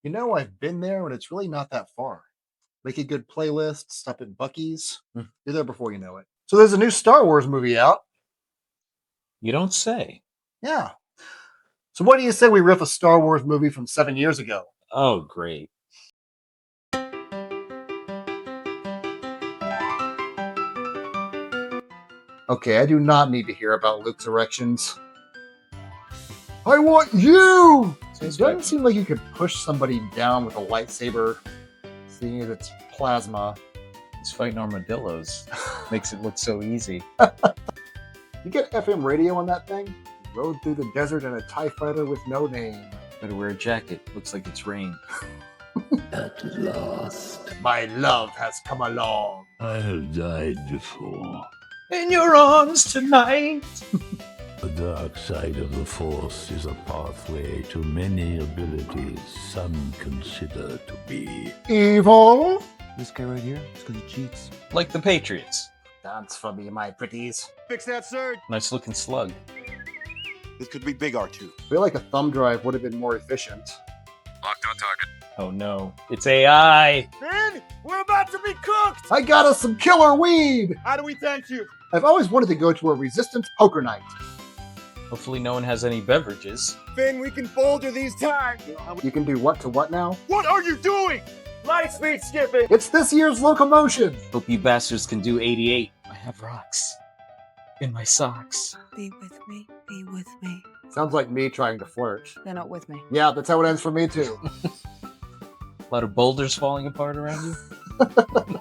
You know, I've been there, and it's really not that far. Make a good playlist, stop at Bucky's. You're there before you know it. So there's a new Star Wars movie out. You don't say. Yeah. So what do you say we riff a Star Wars movie from 7 years ago? Oh, great. Okay, I do not need to hear about Luke's erections. I want you! It doesn't seem like you could push somebody down with a lightsaber, seeing as it's plasma. He's fighting armadillos. Makes it look so easy. You get FM radio on that thing? Rode through the desert in a TIE fighter with no name. Better wear a jacket. Looks like it's rain. At last, My love has come along. I have died before. In your arms tonight. The dark side of the Force is a pathway to many abilities some consider to be Evil? This guy right here, it's because he cheats. Like the Patriots. Dance for me, my pretties. Fix that, sir. Nice looking slug. This could be big R2. I feel like a thumb drive would have been more efficient. Locked on target. Oh no. It's AI. Finn, we're about to be cooked! I got us some killer weed! How do we thank you? I've always wanted to go to a Resistance poker night. Hopefully no one has any beverages. Finn, we can boulder these times. You can do what to what now? What are you doing? Light speed skipping. It's this year's locomotion! Hope you bastards can do 88. I have rocks. In my socks. Be with me, be with me. Sounds like me trying to flirt. They're not with me. Yeah, that's how it ends for me too. A lot of boulders falling apart around you.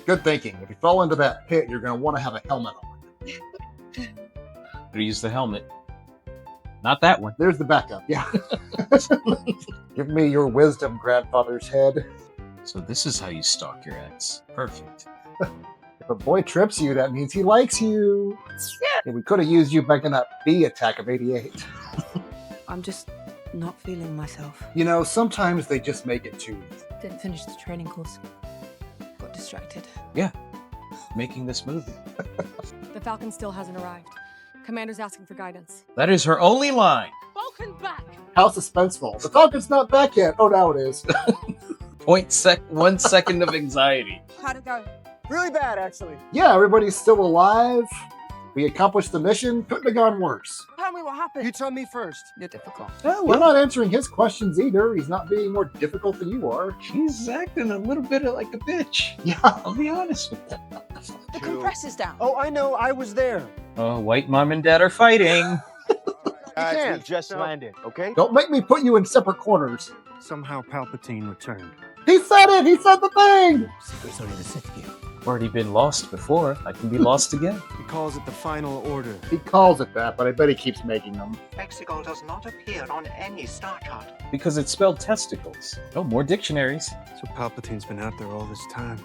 Good thinking. If you fall into that pit, you're going to want to have a helmet on. Better use the helmet. Not that one. There's the backup, yeah. Give me your wisdom, grandfather's head. So this is how you stalk your ex. Perfect. If a boy trips you, that means he likes you. Yeah, we could have used you back in that B attack of 88. I'm just not feeling myself. You know, sometimes they just make it too easy. Didn't finish the training course. Got distracted. Yeah. Making this movie. The Falcon still hasn't arrived. Commander's asking for guidance. That is her only line. Falcon back! How suspenseful. The Falcon's not back yet. Oh, now it is. 1 second of anxiety. How'd it go? Really bad, actually. Yeah, everybody's still alive. We accomplished the mission. Couldn't have gone worse. Tell me what happened. You tell me first. You're difficult. Oh, We're not answering his questions either. He's not being more difficult than you are. She's acting a little bit like a bitch. Yeah. I'll be honest with you. The compressor's down. Oh, I know. I was there. Oh, white mom and dad are fighting. We just landed, okay? Don't make me put you in separate corners. Somehow Palpatine returned. He said it! He said the thing! Secrets only the Sith knew. Already been lost before. I can be lost again. He calls it the final order. He calls it that, but I bet he keeps making them. Mexico does not appear on any star chart. Because it's spelled testicles. Oh, more dictionaries. So Palpatine's been out there all this time,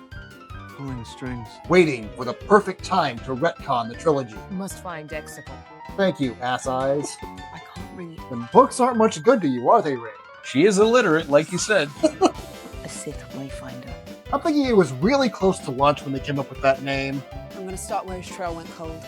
pulling the strings. Waiting for the perfect time to retcon the trilogy. Must find Exegol. Thank you, ass eyes. I can't read. The books aren't much good to you, are they, Ray? She is illiterate, like you said. A Sith Wayfinder. I'm thinking it was really close to lunch when they came up with that name. I'm gonna start where his trail went cold.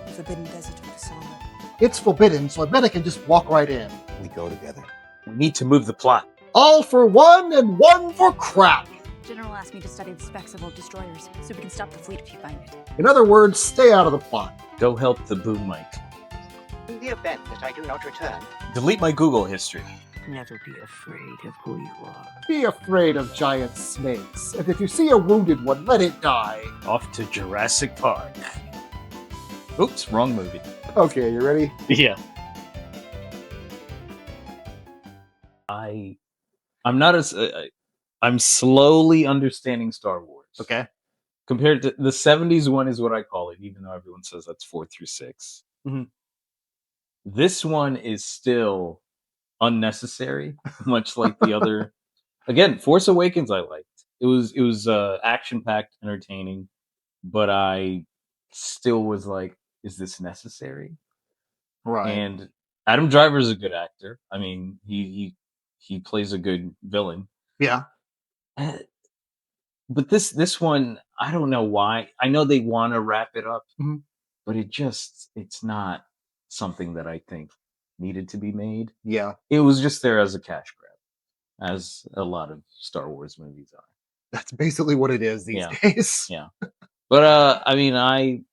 The Forbidden Desert of Disarmor. It's forbidden, so I bet I can just walk right in. We go together. We need to move the plot. All for one and one for crap. General asked me to study the specs of old destroyers, so we can stop the fleet if you find it. In other words, stay out of the plot. Go help the boom mic. In the event that I do not return, Delete my Google history. Never be afraid of who you are. Be afraid of giant snakes, and if you see a wounded one, let it die. Off to Jurassic Park. Oops, wrong movie. Okay, you ready? Yeah. I'm not as I'm slowly understanding Star Wars. Okay. Compared to the 70s one is what I call it, even though everyone says that's 4 through 6. Mhm. This one is still unnecessary, much like the other. Again, Force Awakens I liked. It was action packed, entertaining, but I still was like, is this necessary? Right. And Adam Driver's a good actor. I mean, he plays a good villain. Yeah. But this one, I don't know why. I know they want to wrap it up, Mhm. but it's not something that I think needed to be made. Yeah. It was just there as a cash grab. as a lot of Star Wars movies are. That's basically what it is these Yeah. days. Yeah. But I mean,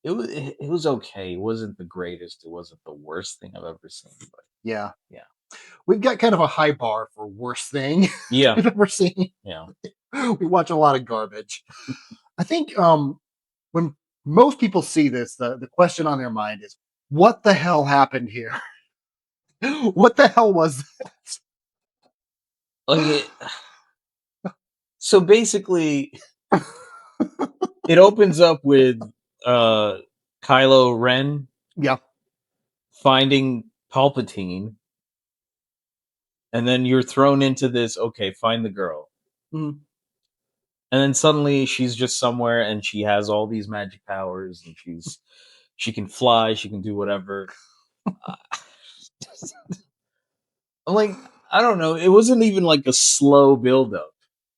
it was okay. It wasn't the greatest. It wasn't the worst thing I've ever seen. But Yeah. Yeah. We've got kind of a high bar for worst thing yeah, we've ever seen. yeah. We watch a lot of garbage. I think when most people see this, the question on their mind is, what the hell happened here? What the hell was this? Like so basically, it opens up with Kylo Ren Yeah. finding Palpatine, and then you're thrown into this. Okay, find the girl, Mhm. and then suddenly she's just somewhere, and she has all these magic powers, and she can fly, she can do whatever. I'm like, I don't know. It wasn't even like a slow build up.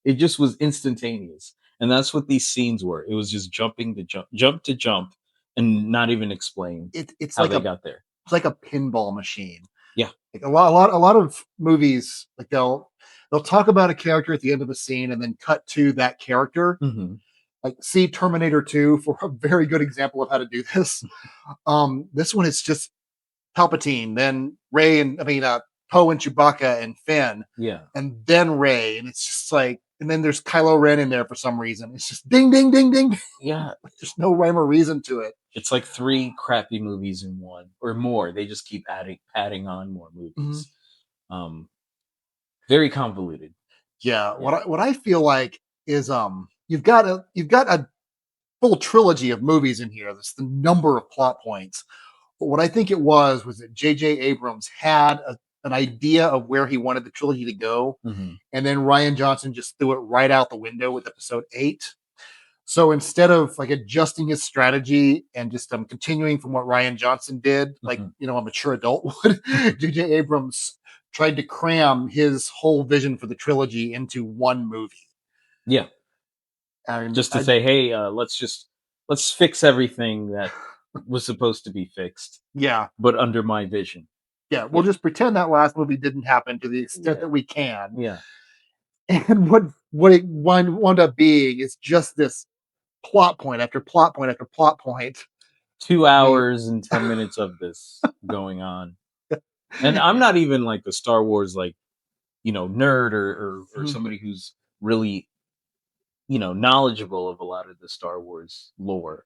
It just was instantaneous. And that's what these scenes were. It was just jumping to jump to jump, and not even explain It's how like they got there. it's like a pinball machine. Yeah. Like a lot of movies, like they'll talk about a character at the end of the scene and then cut to that character. Mm-hmm. Like see Terminator 2 for a very good example of how to do this. This one is just Palpatine, then Poe and Chewbacca and Finn, Yeah. and then Rey, and it's just like, and then there's Kylo Ren in there for some reason. It's just ding, ding, ding, ding. Yeah. There's no rhyme or reason to it. It's like 3 crappy movies in one or more. They just keep adding on more movies. Very convoluted. Yeah. What I feel like is you've got a full trilogy of movies in here. That's the number of plot points. But what I think it was that J.J. Abrams had an idea of where he wanted the trilogy to go, and then Rian Johnson just threw it right out the window with episode 8. So instead of like adjusting his strategy and just continuing from what Rian Johnson did, like a mature adult would, J.J. Abrams tried to cram his whole vision for the trilogy into one movie. Yeah. And just to say, hey, let's fix everything that was supposed to be fixed. Yeah. But under my vision. Yeah, we'll just pretend that last movie didn't happen to the extent that we can. Yeah. And what it wound up being is just this plot point after plot point after plot point. 2 hours and 10 minutes of this going on. And I'm not even like the Star Wars nerd or somebody who's really knowledgeable of a lot of the Star Wars lore.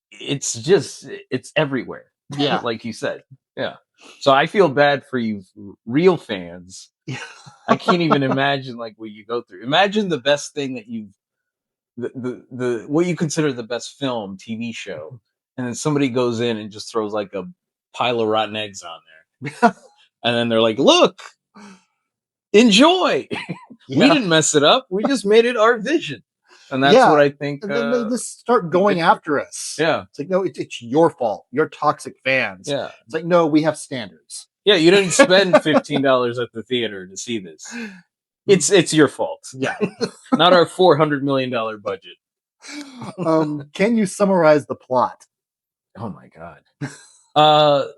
It's everywhere. Yeah. Like you said. Yeah. So I feel bad for you real fans. I can't even imagine like what you go through. Imagine the best thing that the what you consider the best film, TV show, and then somebody goes in and just throws like a pile of rotten eggs on there. And then they're like, look, enjoy. We didn't mess it up. We just made it our vision. And that's what I think. And then they just start going after us. Yeah. It's like, no, it's your fault. You're toxic fans. Yeah. It's like, no, we have standards. Yeah, you didn't spend $15 at the theater to see this. It's your fault. Yeah. Not our $400 million budget. Can you summarize the plot? Oh my God.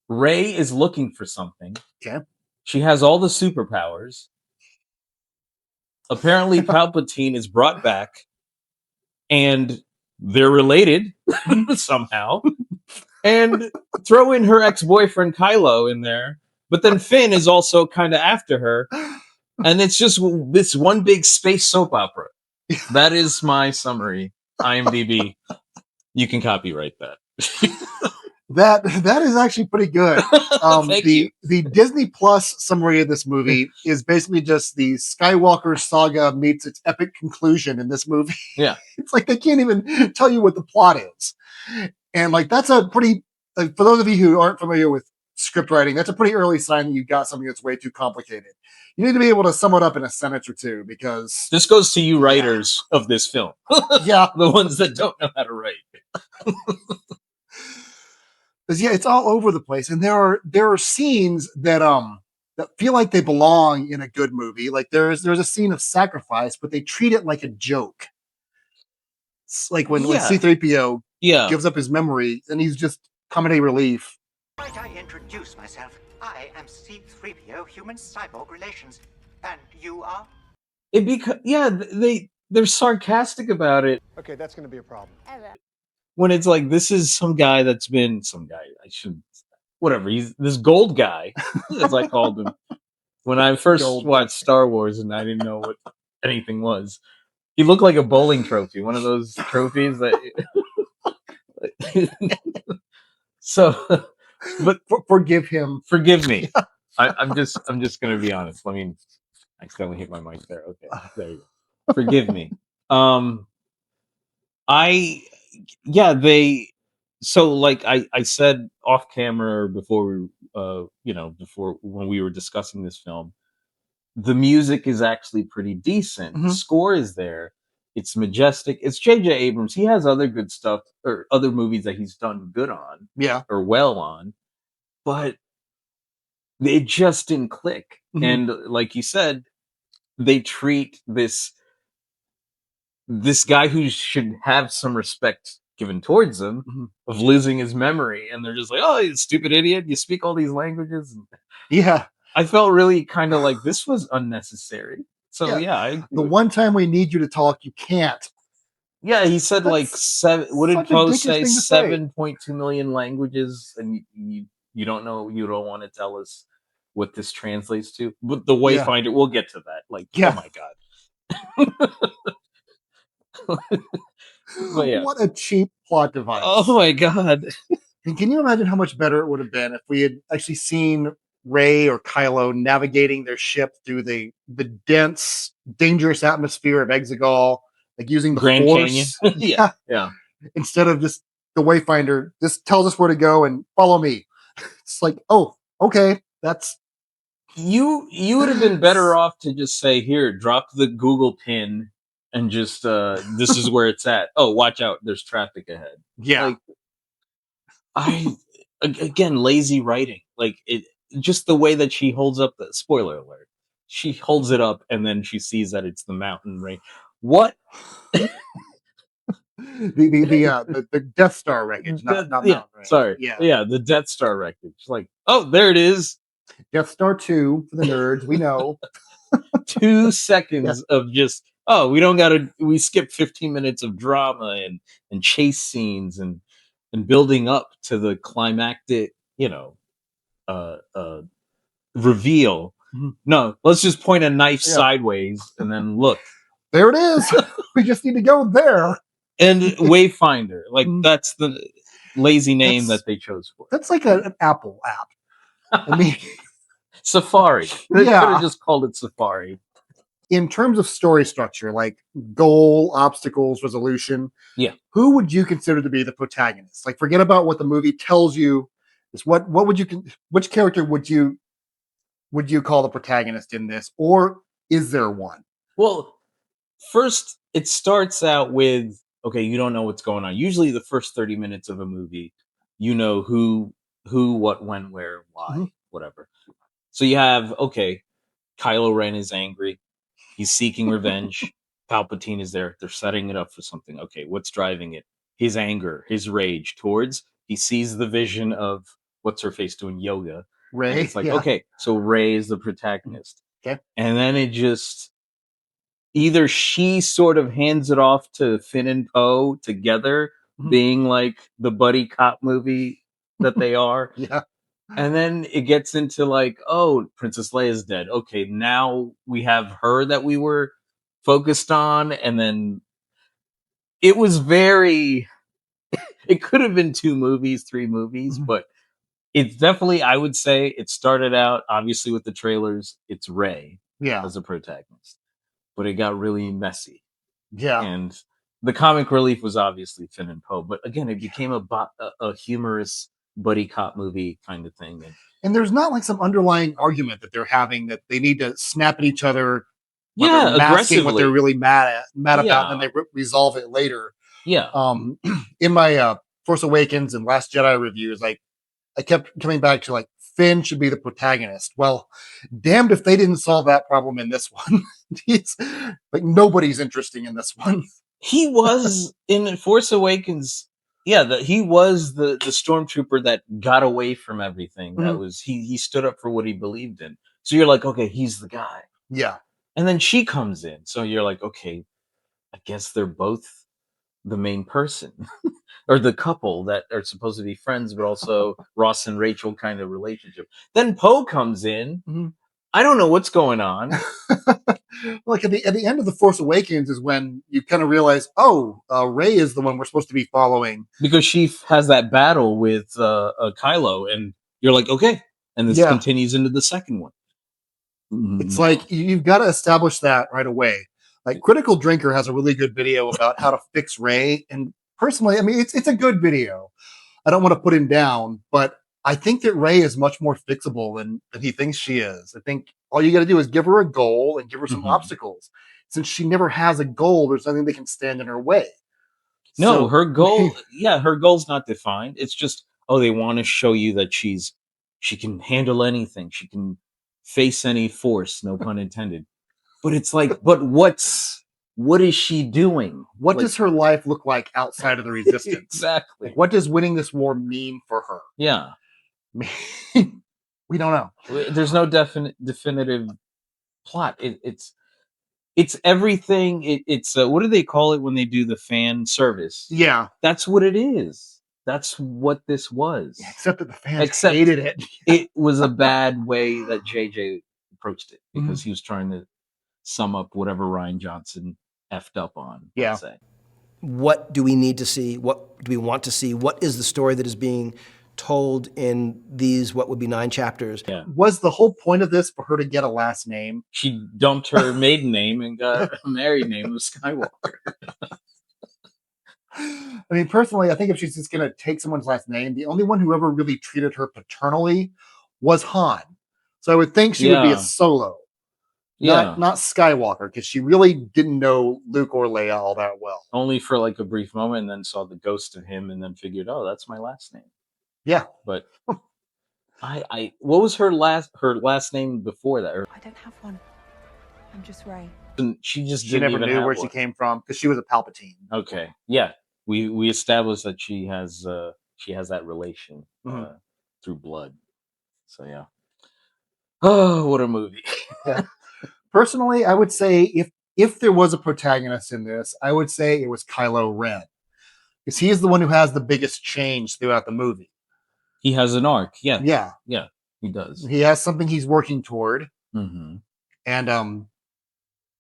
Rey is looking for something. Okay. She has all the superpowers. Apparently, Palpatine is brought back, and they're related somehow. And throw in her ex-boyfriend Kylo in there, but then Finn is also kind of after her, and it's just this one big space soap opera. That is my summary. IMDb. You can copyright that. That is actually pretty good. The Disney Plus summary of this movie is basically just the Skywalker saga meets its epic conclusion in this movie. Yeah. It's like they can't even tell you what the plot is. And like that's a pretty, for those of you who aren't familiar with script writing, that's a pretty early sign that you've got something that's way too complicated. You need to be able to sum it up in a sentence or two, because this goes to you writers of this film. Yeah. The ones that don't know how to write. Because it's all over the place, and there are scenes that feel like they belong in a good movie. Like there's a scene of sacrifice, but they treat it like a joke. It's like when C-3PO gives up his memory, and he's just comedy relief. Might I introduce myself? I am C-3PO human cyborg relations. And you are? They're sarcastic about it Okay, that's going to be a problem. when it's like this is some guy that's been some guy. I shouldn't. Whatever. He's this gold guy, as I called him when I first Gold. watched Star Wars, and I didn't know what anything was. He looked like a bowling trophy, one of those trophies that. So, but Forgive him. forgive me. I'm just gonna be honest. Let me. I accidentally hit my mic there. Okay, there you go. Forgive me. They. So, like I said off camera before we, before when we were discussing this film, the music is actually pretty decent. The score is there. It's majestic. It's J.J. Abrams. He has other good stuff or other movies that he's done good on. Yeah. Or well on. But it just didn't click. And like you said, they treat this guy who should have some respect given towards him of losing his memory. And they're just like, oh, you stupid idiot. You speak all these languages. Yeah. I felt really kind of like this was unnecessary. So the one time we need you to talk, you can't. Yeah, he said That's like seven. What did such a Poe say? ridiculous thing to say. 7.2 million languages, and you don't know. You don't want to tell us what this translates to. But the Wayfinder, we'll get to that. Like, oh my god. But yeah. What a cheap plot device. Oh my god. And can you imagine how much better it would have been if we had actually seen Rey or Kylo navigating their ship through the dense, dangerous atmosphere of Exegol, like using the Grand Force. Canyon. Yeah. Instead of just the Wayfinder just tells us where to go and follow me. It's like, oh, okay, that's you would have been better off to just say, here, drop the Google pin and just this is where it's at. Oh, watch out, there's traffic ahead. Yeah. Like, again, lazy writing. Like it just the way that she holds up the spoiler alert. She holds it up and then she sees that it's the mountain range. What? the Death Star wreckage, not mountain range. Sorry. Yeah, the Death Star wreckage. Like, oh, there it is. Death Star 2 for the nerds, we know. 2 seconds of just we skipped 15 minutes of drama and chase scenes and building up to the climactic, reveal. No, let's just point a knife sideways and then look. There it is. We just need to go there. And Wayfinder, like that's the lazy name that they chose for. That's like an Apple app. I mean, Safari. They could have just called it Safari. In terms of story structure, like goal, obstacles, resolution, who would you consider to be the protagonist? Like, forget about what the movie tells you. Is what would you? Which character would you call the protagonist in this, or is there one? Well, first it starts out with you don't know what's going on. Usually, the first 30 minutes of a movie, you know who, what, when, where, why, whatever. So you have Kylo Ren is angry. He's seeking revenge. Palpatine is there. They're setting it up for something. Okay, what's driving it? His anger, his rage towards. He sees the vision of what's her face doing yoga. Rey. It's like so Rey is the protagonist. Okay, and then it just either she sort of hands it off to Finn and Poe together, being like the buddy cop movie that they are. And then it gets into like, oh, Princess Leia's dead. Okay, now we have her that we were focused on. And then it was very... it could have been 2 movies, 3 movies, but it's definitely, I would say, it started out, obviously, with the trailers. It's Rey as a protagonist. But it got really messy. Yeah. And the comic relief was obviously Finn and Poe. But again, it became a humorous buddy cop movie kind of thing. And there's not like some underlying argument that they're having that they need to snap at each other. Masking aggressively. what they're really mad about, and then they resolve it later. Yeah. In my Force Awakens and Last Jedi reviews, like I kept coming back to like Finn should be the protagonist. Well, damned if they didn't solve that problem in this one. It's like nobody's interesting in this one. He was in Force Awakens. he was the stormtrooper that got away from everything. That Mhm. was he stood up for what he believed in. So you're like, okay, he's the guy. Yeah. And then she comes in. So you're like, okay, I guess they're both the main person or the couple that are supposed to be friends, but also Ross and Rachel kind of relationship. Then Poe comes in. Mhm. I don't know what's going on. Like at the end of The Force Awakens is when you kind of realize, Rey is the one we're supposed to be following. Because she has that battle with Kylo, and you're like, okay. And this continues into the second one. It's like you've got to establish that right away. Like Critical Drinker has a really good video about how to fix Rey, and personally, I mean, it's a good video. I don't want to put him down, but I think that Rey is much more fixable than he thinks she is. I think all you got to do is give her a goal and give her some obstacles. Since she never has a goal, there's nothing that can stand in her way. No, So- her goal, her goal's not defined. It's just, they want to show you that she can handle anything. She can face any force, no pun intended. But it's like, what is she doing? What does her life look like outside of the resistance? Exactly. Like, what does winning this war mean for her? Yeah. We don't know. There's no definitive plot. It's everything. It's what do they call it when they do the fan service? Yeah. That's what it is. That's what this was. Except that the fans hated it. It was a bad way that JJ approached it because he was trying to sum up whatever Rian Johnson effed up on. Yeah. Let's say. What do we need to see? What do we want to see? What is the story that is being told in these, what would be 9 chapters? Yeah. Was the whole point of this for her to get a last name? She dumped her maiden name and got a married name of Skywalker. I mean, personally, I think if she's just going to take someone's last name, the only one who ever really treated her paternally was Han. So I would think she would be a Solo. Not Skywalker, because she really didn't know Luke or Leia all that well. Only for like a brief moment, and then saw the ghost of him, and then figured, that's my last name. Yeah, but what was her last name before that? I don't have one. I'm just Rey. And she never knew where she came from because she was a Palpatine. Okay, yeah, we established that she has that relation through blood. So yeah. Oh, what a movie! Yeah. Personally, I would say if there was a protagonist in this, I would say it was Kylo Ren, because he is the one who has the biggest change throughout the movie. He has an arc, yeah, he does. He has something he's working toward, and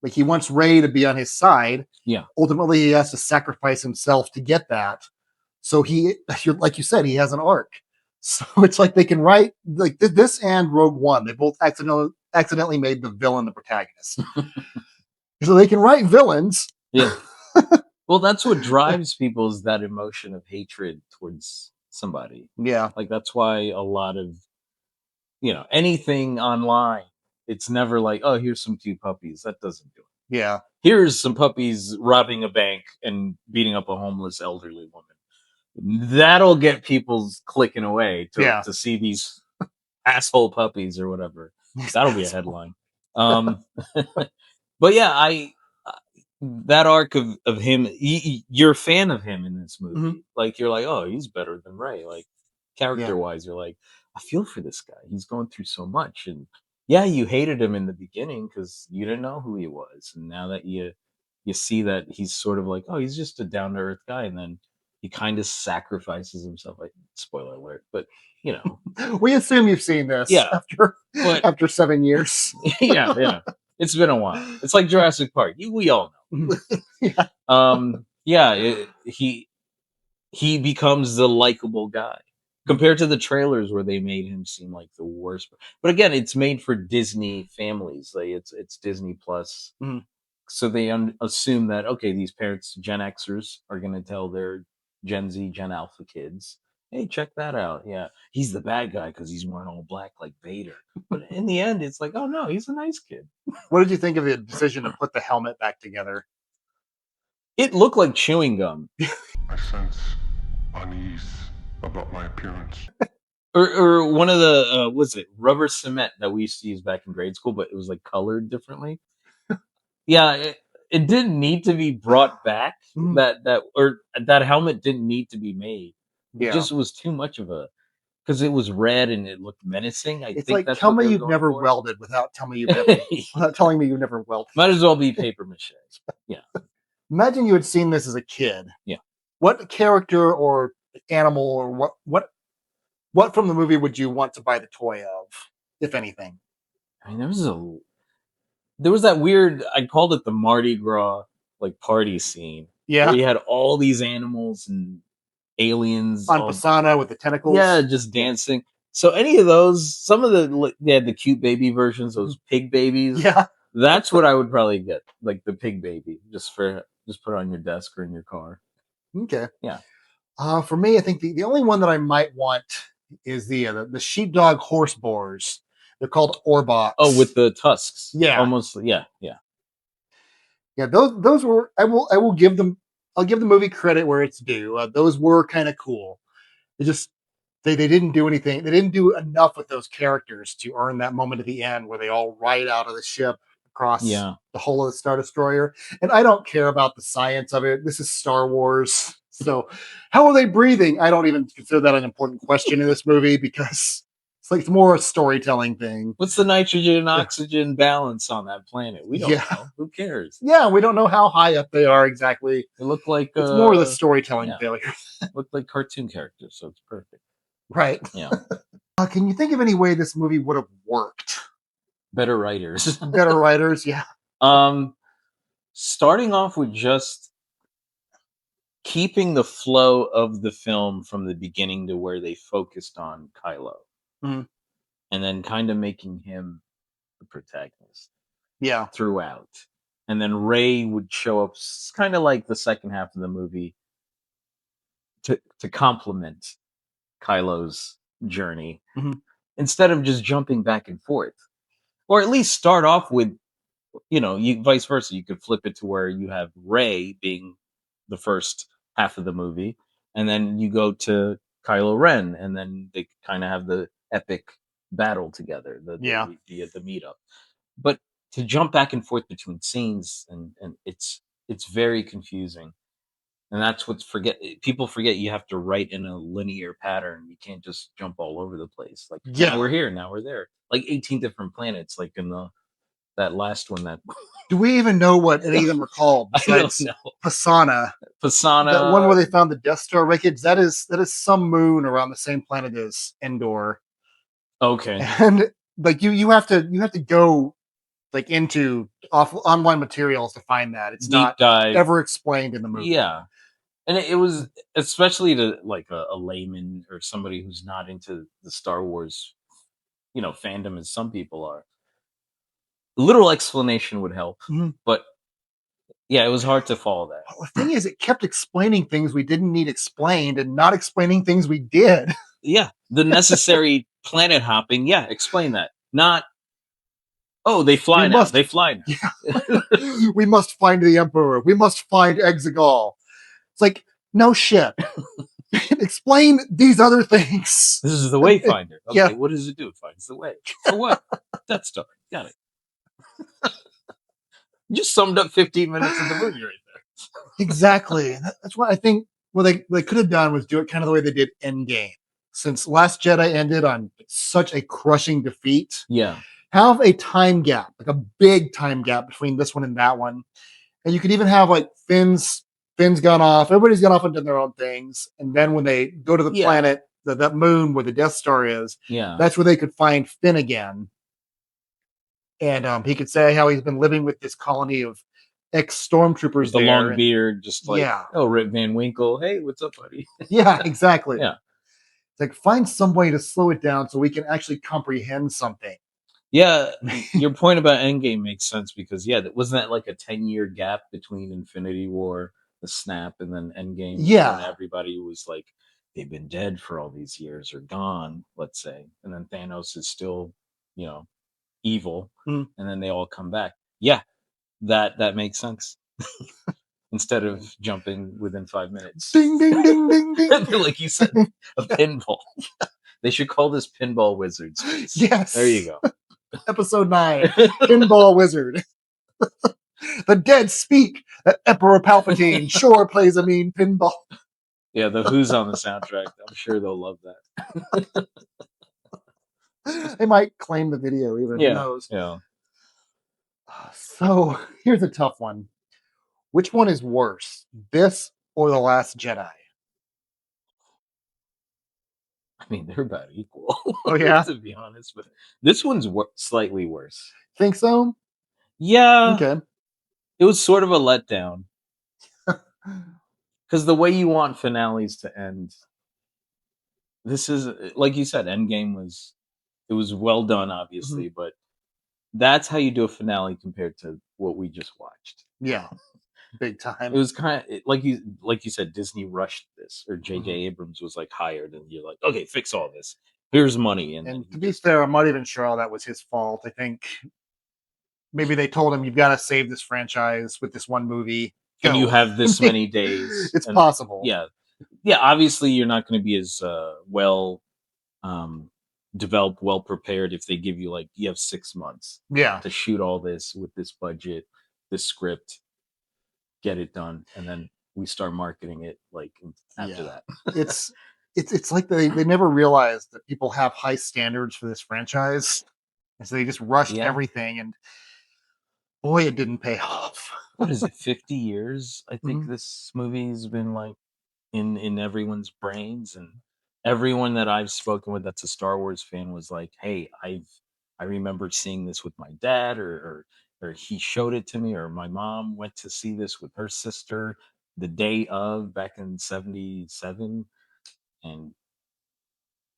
like he wants Rey to be on his side. Yeah, ultimately he has to sacrifice himself to get that. So like you said, he has an arc. So it's like they can write like this and Rogue One. They both accidentally made the villain the protagonist. So they can write villains. Yeah. Well, that's what drives people, is that emotion of hatred towards somebody. Yeah. Like that's why a lot of, anything online, it's never like, oh, here's some cute puppies. That doesn't do it. Yeah. Here's some puppies robbing a bank and beating up a homeless elderly woman. That'll get people's clicking away to see these asshole puppies or whatever. That'll be a headline. But yeah, that arc of him, you're a fan of him in this movie. Like you're like, oh, he's better than Rey. Like character wise, you're like, I feel for this guy. He's going through so much, and yeah, you hated him in the beginning because you didn't know who he was, and now that you see that he's sort of like, oh, he's just a down to earth guy, and then he kind of sacrifices himself. Like, spoiler alert, but we assume you've seen this. Yeah, after 7 years. yeah, it's been a while. It's like Jurassic Park. We all know. He becomes the likable guy compared to the trailers where they made him seem like the worst. But again, it's made for Disney families. Like it's Disney Plus. So they assume that, okay, these parents, Gen Xers, are going to tell their Gen Z, Gen Alpha kids, hey, check that out. Yeah, he's the bad guy because he's wearing all black like Vader. But in the end, it's like, oh no, he's a nice kid. What did you think of the decision to put the helmet back together? It looked like chewing gum. I sense unease about my appearance. Or one of the, was it rubber cement that we used to use back in grade school, but it was like colored differently. Yeah, it didn't need to be brought back. Mhm. That helmet didn't need to be made. It Yeah. just was too much of a, because it was red and it looked menacing. I It's think like, that's tell what me they were you've going never for. welded without telling me without telling me you've never welded. Might as well be paper mache. Yeah. Imagine you had seen this as a kid. Yeah. What character or animal or what from the movie would you want to buy the toy of, if anything? I mean, there was that weird, I called it the Mardi Gras like party scene. Yeah. Where you had all these animals and aliens On all, Pisana with the tentacles. yeah, just dancing. So any of those, some of the cute baby versions, those pig babies. Yeah. That's what I would probably get, like the pig baby, just put it on your desk or in your car. Okay. Yeah. For me, I think the only one that I might want is the sheepdog horse boars. They're called Orboks. Oh, with the tusks. Yeah. Almost. Yeah. Yeah. Yeah. Those were. I'll give the movie credit where it's due. Those were kind of cool. They didn't do anything. They didn't do enough with those characters to earn that moment at the end where they all ride out of the ship across the hull of the Star Destroyer. And I don't care about the science of it. This is Star Wars. So how are they breathing? I don't even consider that an important question in this movie because it's more a storytelling thing. What's the nitrogen and oxygen balance on that planet? We don't know. Who cares? Yeah, we don't know how high up they are exactly. They look like it's more of the storytelling failure. Look like cartoon characters, so it's perfect. Right. Yeah. Can you think of any way this movie would have worked? Better writers. Better writers, yeah. Starting off with just keeping the flow of the film from the beginning to where they focused on Kylo. Mhm. And then kind of making him the protagonist. Yeah. Throughout. And then Rey would show up kind of like the second half of the movie to complement Kylo's journey, instead of just jumping back and forth. Or at least start off with, you vice versa. You could flip it to where you have Rey being the first half of the movie, and then you go to Kylo Ren, and then they kind of have the epic battle together, the meetup. But to jump back and forth between scenes, and it's very confusing. And that's people forget you have to write in a linear pattern. You can't just jump all over the place. Like, now we're here, now we're there. Like 18 different planets, like in that last one that do we even know what any of them are called besides Pisana? That one where they found the Death Star wreckage, that is some moon around the same planet as Endor. Okay. And like you have to go like into online materials to find that. It's not ever explained in the movie. Yeah. And it was, especially to like a layman or somebody who's not into the Star Wars, fandom as some people are. A little explanation would help, but yeah, it was hard to follow that. Well, the thing is, it kept explaining things we didn't need explained and not explaining things we did. Yeah, the necessary planet hopping. Yeah, explain that. Not, oh, they fly now. They fly now. Yeah. We must find the Emperor. We must find Exegol. It's like, no shit. Explain these other things. This is the Wayfinder. Okay, Yeah. What does it do? It finds the way. For what? Death Star. Got it. You just summed up 15 minutes of the movie right there. Exactly. That's what I think. What they could have done was do it kind of the way they did Endgame. Since Last Jedi ended on such a crushing defeat, have a time gap, like a big time gap between this one and that one. And you could even have like Finn's gone off. Everybody's gone off and done their own things. And then when they go to the planet, that moon where the Death Star is, that's where they could find Finn again. And he could say how he's been living with this colony of ex-stormtroopers. With the long beard, just like, oh, Rip Van Winkle. Hey, what's up, buddy? Yeah, exactly. Yeah. It's like, find some way to slow it down so we can actually comprehend something. Yeah, your point about Endgame makes sense because, wasn't that like a 10-year gap between Infinity War, the snap, and then Endgame? Yeah. And everybody was like, they've been dead for all these years or gone, let's say. And then Thanos is still, evil. And then they all come back. Yeah, that makes sense. Instead of jumping within 5 minutes. Ding, ding, ding, ding, ding. Like you said, a pinball. They should call this Pinball Wizards. Yes. There you go. Episode 9, Pinball Wizard. The dead speak. That Emperor Palpatine sure plays a mean pinball. Yeah, the Who's on the soundtrack. I'm sure they'll love that. They might claim the video even. Who knows? Yeah. So here's a tough one. Which one is worse, this or The Last Jedi? I mean, they're about equal. Oh, yeah? To be honest, but this one's slightly worse. Think so? Yeah. Okay. It was sort of a letdown. Because the way you want finales to end, this is, like you said, Endgame was well done, obviously, but that's how you do a finale compared to what we just watched. Yeah. Big time. It was kind of like you said, Disney rushed this, or J.J. Abrams was like hired, and you're like, okay, fix all this. Here's money, and to be fair, I'm not even sure how that was his fault. I think maybe they told him, "You've got to save this franchise with this one movie, and you have this many days." It's possible. Yeah. Obviously, you're not going to be as well developed, well prepared if they give you you have 6 months. Yeah. To shoot all this with this budget, this script. Get it done, and then we start marketing it after that. it's like they never realized that people have high standards for this franchise, and so they just rushed everything, and boy, it didn't pay off. What is it, 50 years? I think this movie's been in everyone's brains, and everyone that I've spoken with that's a Star Wars fan was like, "Hey, I remember seeing this with my dad, or he showed it to me, or my mom went to see this with her sister the day of back in 77." And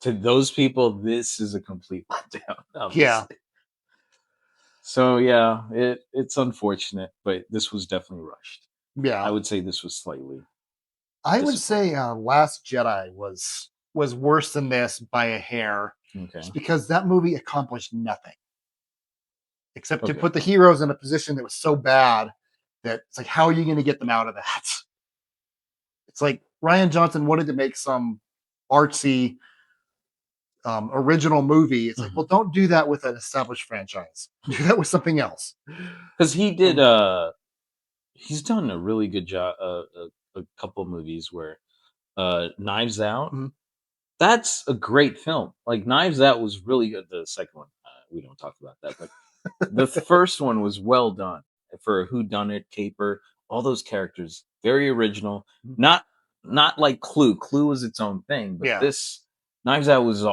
to those people, this is a complete letdown. Obviously. Yeah. So yeah, it's unfortunate, but this was definitely rushed. Yeah. I would say this was slightly. I would say Last Jedi was worse than this by a hair. Okay. Just because that movie accomplished nothing. Except to put the heroes in a position that was so bad that it's like, how are you going to get them out of that? It's like Rian Johnson wanted to make some artsy original movie. It's like, well, don't do that with an established franchise. Do that with something else. Because he did, he's done a really good job. A couple of movies where Knives Out. That's a great film. Knives Out was really good. The second one, we don't talk about that, but the first one was well done for a whodunit caper. All those characters, very original. Not like Clue. Clue was its own thing, but this Knives Out was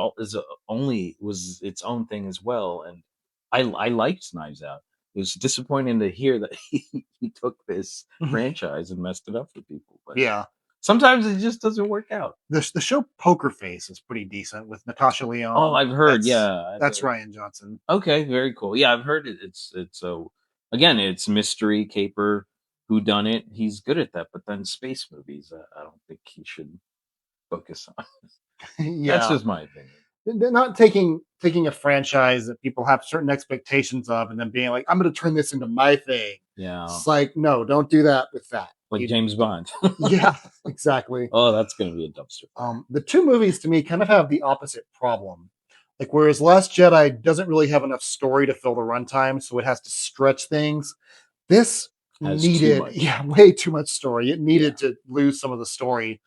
its own thing as well. And I liked Knives Out. It was disappointing to hear that he took this franchise and messed it up for people. But sometimes it just doesn't work out. The show Poker Face is pretty decent with Natasha Lyonne. Oh, I've heard. That's Rian Johnson. Okay, very cool. Yeah, I've heard it. It's again, it's mystery caper, whodunit. He's good at that. But then space movies, I don't think he should focus on. That's just my opinion. They're not taking a franchise that people have certain expectations of and then being like, I'm going to turn this into my thing. Yeah. It's like, no, don't do that with that. Like James Bond. Yeah, exactly. Oh, that's going to be a dumpster. The two movies to me kind of have the opposite problem. Whereas Last Jedi doesn't really have enough story to fill the runtime, so it has to stretch things. This needed, way too much story. It needed to lose some of the story.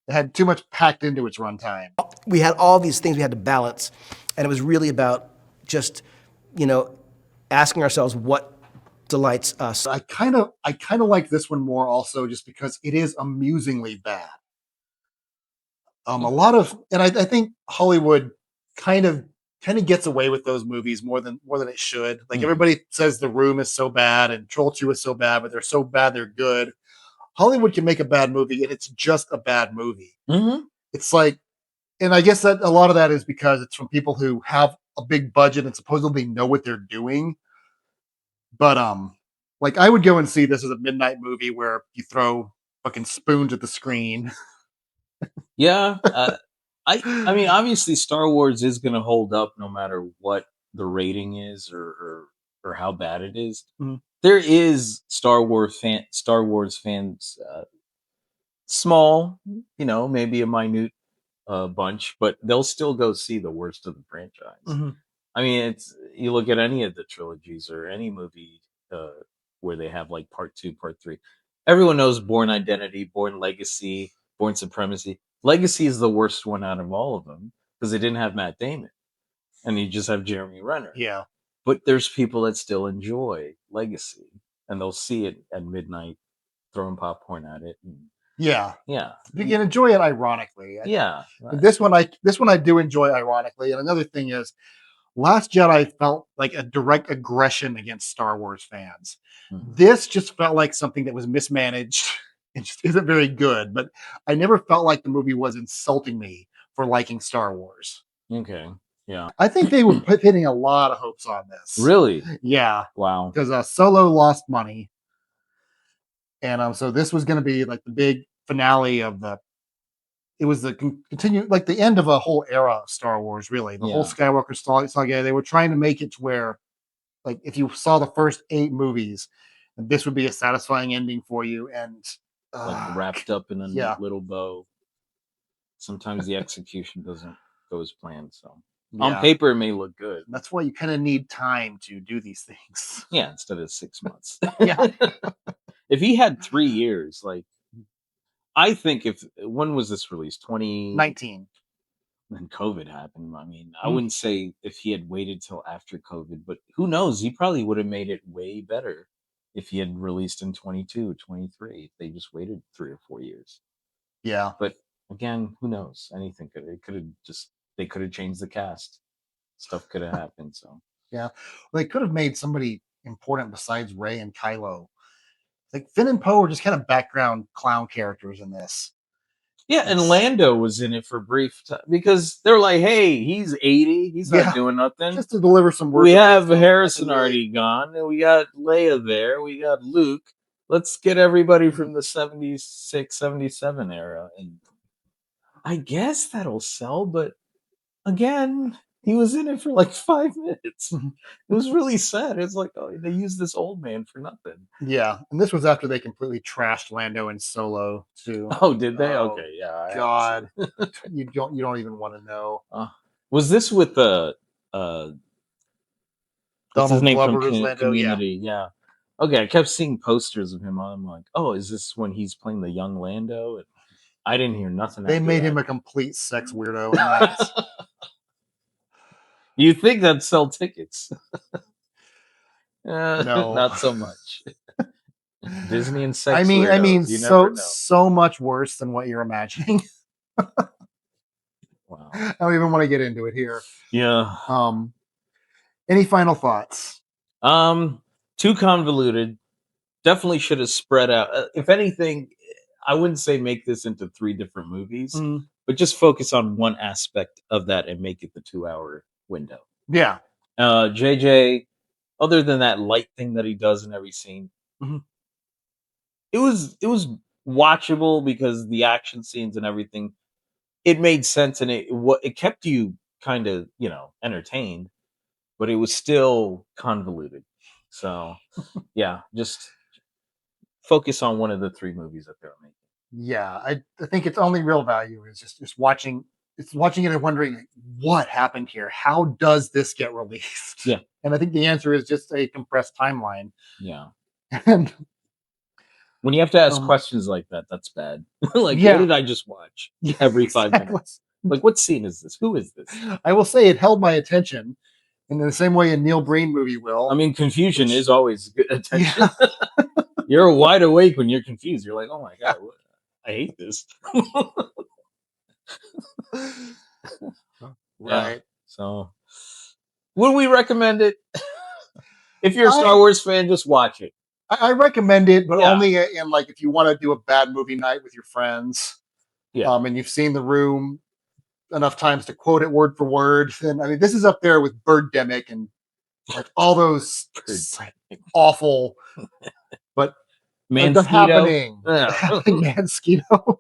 It had too much packed into its runtime. We had all these things we had to balance, and it was really about just, asking ourselves what delights us. I kind of like this one more also just because it is amusingly bad. A lot of, and I think Hollywood kind of gets away with those movies more than it should. Everybody says The Room is so bad and Troll 2 is so bad, but they're so bad they're good. Hollywood can make a bad movie and it's just a bad movie. It's and I guess that a lot of that is because it's from people who have a big budget and supposedly know what they're doing. But I would go and see this as a midnight movie where you throw fucking spoons at the screen. Yeah. I mean, obviously Star Wars is going to hold up no matter what the rating is or how bad it is. There is Star Wars fans, small, maybe a minute bunch, but they'll still go see the worst of the franchise. I mean, you look at any of the trilogies or any movie where they have like part 2, part 3. Everyone knows Born Identity, Born Legacy, Born Supremacy. Legacy is the worst one out of all of them because they didn't have Matt Damon, and you just have Jeremy Renner. Yeah. But there's people that still enjoy Legacy, and they'll see it at midnight, throwing popcorn at it. And Yeah. yeah, You can enjoy it ironically. yeah. This one I do enjoy ironically. And another thing is, Last Jedi felt like a direct aggression against Star Wars fans. Mhm. This just felt like something that was mismanaged. It just isn't very good. But I never felt like the movie was insulting me for liking Star Wars. Okay. Yeah. I think they were pinning a lot of hopes on this. Really? Yeah. Wow. Because Solo lost money. And so this was going to be like the big finale of it was the continue, like the end of a whole era of Star Wars, really. The whole Skywalker saga. They were trying to make it to where, like, if you saw the first 8 movies, this would be a satisfying ending for you. And like wrapped up in a neat little bow. Sometimes the execution doesn't go as planned. So on paper, it may look good. That's why you kind of need time to do these things. Yeah, instead of 6 months. Yeah. If he had 3 years, like, I think when was this released? 2019. Then COVID happened. I mean, I wouldn't say if he had waited till after COVID, but who knows? He probably would have made it way better if he had released in 22, 23. If they just waited 3 or 4 years. Yeah. But again, who knows? Anything they could have changed the cast. Stuff could have happened. So yeah, well, they could have made somebody important besides Rey and Kylo. Like Finn and Poe were just kind of background clown characters in this. yeah, and Lando was in it for brief time because they're like, "Hey, he's 80. He's not doing nothing. Just to deliver some work." We have Harrison already gone, and we got Leia there. We got Luke. Let's get everybody from the 76, 77 era, and I guess that'll sell. But again, he was in it for like 5 minutes. It was really sad. It's like, oh, they used this old man for nothing. Yeah, and this was after they completely trashed Lando and Solo too. Oh, did they? Oh, okay, yeah. God, you don't even want to know. Was this with what's his Donald name Glover from as Lando? Community? Yeah. Okay, I kept seeing posters of him. I'm like, oh, is this when he's playing the young Lando? And I didn't hear nothing. They made him a complete sex weirdo. In that. You think that'd sell tickets? No, not so much. Disney and sex. I mean, weirdos, you never know. so much worse than what you're imagining. Wow. I don't even want to get into it here. Yeah. Any final thoughts? Too convoluted. Definitely should have spread out. If anything, I wouldn't say make this into 3 different movies, but just focus on one aspect of that and make it the 2-hour window. Yeah. JJ, other than that light thing that he does in every scene, it was watchable because the action scenes and everything, it made sense, and it kept you kind of, entertained, but it was still convoluted. So yeah, just focus on one of the 3 movies that they're making. Yeah, I think its only real value is just watching. It's watching it and wondering what happened here. How does this get released? Yeah, and I think the answer is just a compressed timeline. Yeah, and when you have to ask questions like that, that's bad. Like, what did I just watch every 5 minutes? Like, what scene is this? Who is this? I will say it held my attention in the same way a Neil Breen movie will. I mean, confusion is always good attention. Yeah. You're wide awake when you're confused. You're like, oh my God, I hate this. Right. Yeah. So, would we recommend it? If you're a Star Wars fan, just watch it. I recommend it, but only in like if you want to do a bad movie night with your friends. Yeah. And you've seen The Room enough times to quote it word for word. And I mean, this is up there with Birdemic and like all those awful, but the happening, Mansquito.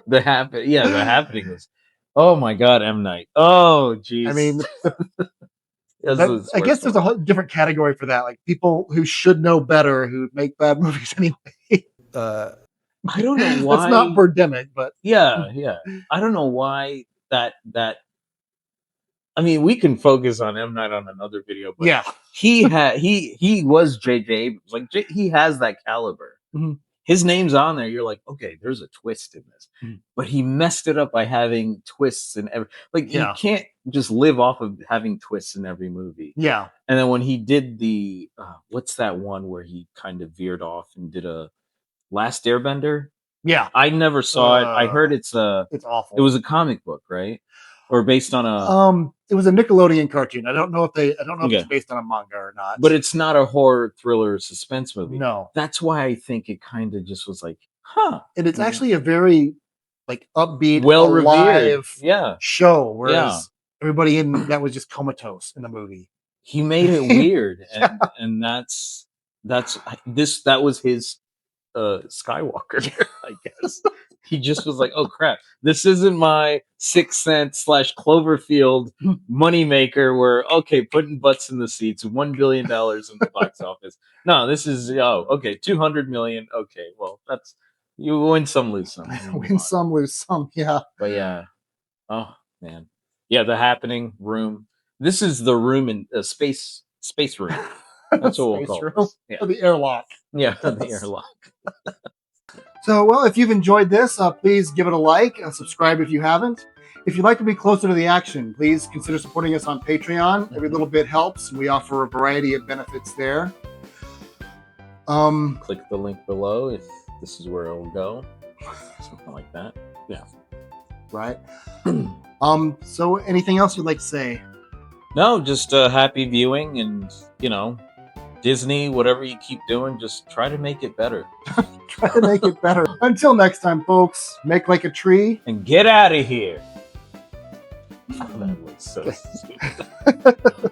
The happening was, oh my God, M. Night. Oh, geez. I mean, I guess there's a whole different category for that, like people who should know better who make bad movies anyway. I don't know why. That's not Birdemic, but yeah. I don't know why that I mean, we can focus on M. Night on another video, but Yeah. he was J.J. Abrams. Like he has that caliber. Mhm. His name's on there. You're like, okay, there's a twist in this, Mhm. but he messed it up by having twists in every. Like Yeah. you can't just live off of having twists in every movie. Yeah. And then when he did the what's that one where he kind of veered off and did a Last Airbender? Yeah. I never saw it. I heard it's awful. It was a comic book, right? Or based on a it was a Nickelodeon cartoon. I don't know if if Okay. it's based on a manga or not. but it's not a horror thriller suspense movie. no. That's why I think it kind of just was like, huh. And it's actually a very like upbeat, Well revered. alive Yeah. show, whereas Yeah. everybody in that was just comatose in the movie. He made it weird. And that was his Skywalker, I guess. He just was like, oh crap, this isn't my 6th Sense / Cloverfield moneymaker where, okay, putting butts in the seats, $1 billion in the box office. No, this is, okay, 200 million. Okay, well, that's, you win some, lose some. Win some, lose some. Yeah. But yeah. Oh, man. Yeah, The Happening room. This is the room in space room. That's what we'll Space call room. it. Yeah. The airlock. Yeah, the airlock. So, well, if you've enjoyed this, please give it a like, subscribe if you haven't. If you'd like to be closer to the action, please consider supporting us on Patreon. Every little bit helps. We offer a variety of benefits there. Click the link below if this is where it will go. Something like that. Yeah. Right. So anything else you'd like to say? No, just happy viewing and, Disney, whatever you keep doing, just try to make it better. Try to make it better. Until next time, folks, make like a tree. And get out of here. That was so stupid.